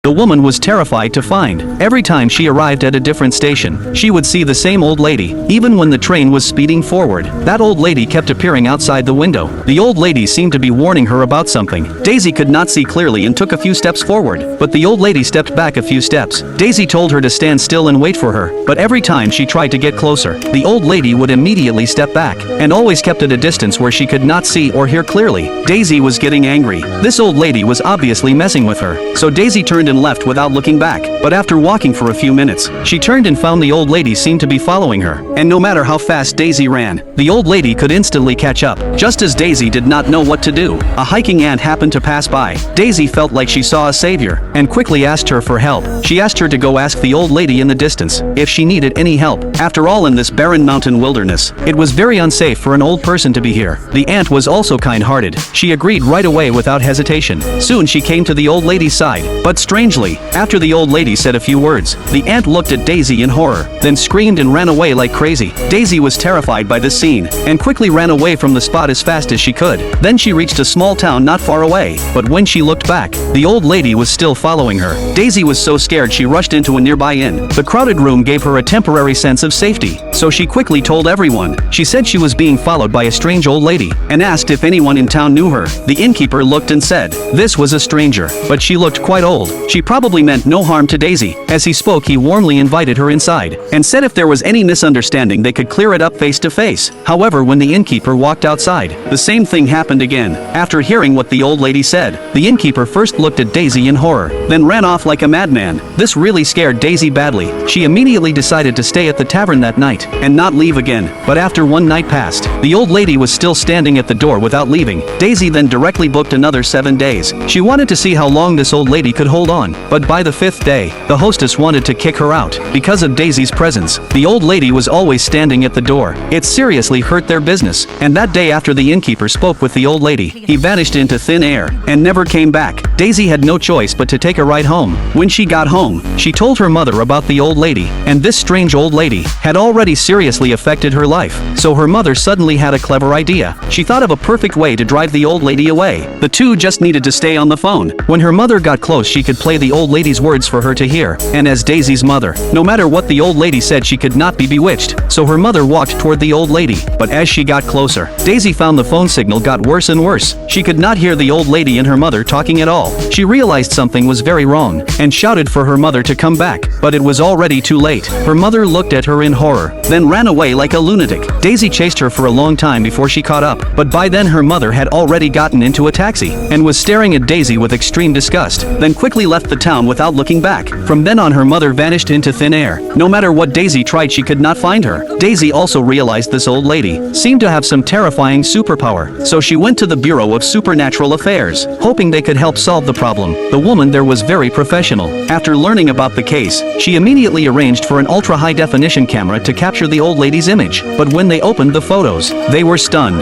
The woman was terrified to find. Every time she arrived at a different station, she would see the same old lady, even when the train was speeding forward. That old lady kept appearing outside the window. The old lady seemed to be warning her about something. Daisy could not see clearly and took a few steps forward, but the old lady stepped back a few steps. Daisy told her to stand still and wait for her, but every time she tried to get closer, the old lady would immediately step back, and always kept at a distance where she could not see or hear clearly. Daisy was getting angry. This old lady was obviously messing with her, so Daisy turned and left without looking back. But after walking for a few minutes, she turned and found the old lady seemed to be following her, and no matter how fast Daisy ran, the old lady could instantly catch up. Just as Daisy did not know what to do, a hiking ant happened to pass by. Daisy felt like she saw a savior, and quickly asked her for help. She asked her to go ask the old lady in the distance if she needed any help. After all, in this barren mountain wilderness, it was very unsafe for an old person to be here. The ant was also kind-hearted. She agreed right away without hesitation. Soon she came to the old lady's side, but strangely, after the old lady said a few words, the ant looked at Daisy in horror, then screamed and ran away like crazy. Daisy was terrified by this scene, and quickly ran away from the spot as fast as she could. Then she reached a small town not far away, but when she looked back, the old lady was still following her. Daisy was so scared she rushed into a nearby inn. The crowded room gave her a temporary sense of safety, so she quickly told everyone. She said she was being followed by a strange old lady, and asked if anyone in town knew her. The innkeeper looked and said, this was a stranger, but she looked quite old. She probably meant no harm to Daisy. As he spoke, he warmly invited her inside, and said if there was any misunderstanding they could clear it up face to face. However, when the innkeeper walked outside, the same thing happened again. After hearing what the old lady said, the innkeeper first looked at Daisy in horror, then ran off like a madman. This really scared Daisy badly. She immediately decided to stay at the tavern that night, and not leave again. But after one night passed, the old lady was still standing at the door without leaving. Daisy then directly booked another 7 days. She wanted to see how long this old lady could hold on, but by the 5th day, the hostess wanted to kick her out. Because of Daisy's presence, the old lady was always standing at the door. It seriously hurt their business, and that day after the innkeeper spoke with the old lady, he vanished into thin air, and never came back. Daisy had no choice but to take a ride home. When she got home, she told her mother about the old lady, and this strange old lady had already seriously affected her life. So her mother suddenly had a clever idea. She thought of a perfect way to drive the old lady away. The two just needed to stay on the phone. When her mother got close, she could play the old lady's words for her to hear, and as Daisy's mother, no matter what the old lady said, she could not be bewitched. So her mother walked toward the old lady, but as she got closer, Daisy found the phone signal got worse and worse. She could not hear the old lady and her mother talking at all. She realized something was very wrong, and shouted for her mother to come back, but it was already too late. Her mother looked at her in horror, then ran away like a lunatic. Daisy chased her for a long time before she caught up, but by then her mother had already gotten into a taxi, and was staring at Daisy with extreme disgust, then quickly left the town without looking back. From then on, her mother vanished into thin air. No matter what Daisy tried, she could not find her. Daisy also realized this old lady seemed to have some terrifying superpower, so she went to the Bureau of Supernatural Affairs, hoping they could help solve the problem. The woman there was very professional. After learning about the case, she immediately arranged for an ultra-high definition camera to capture the old lady's image, but when they opened the photos, they were stunned.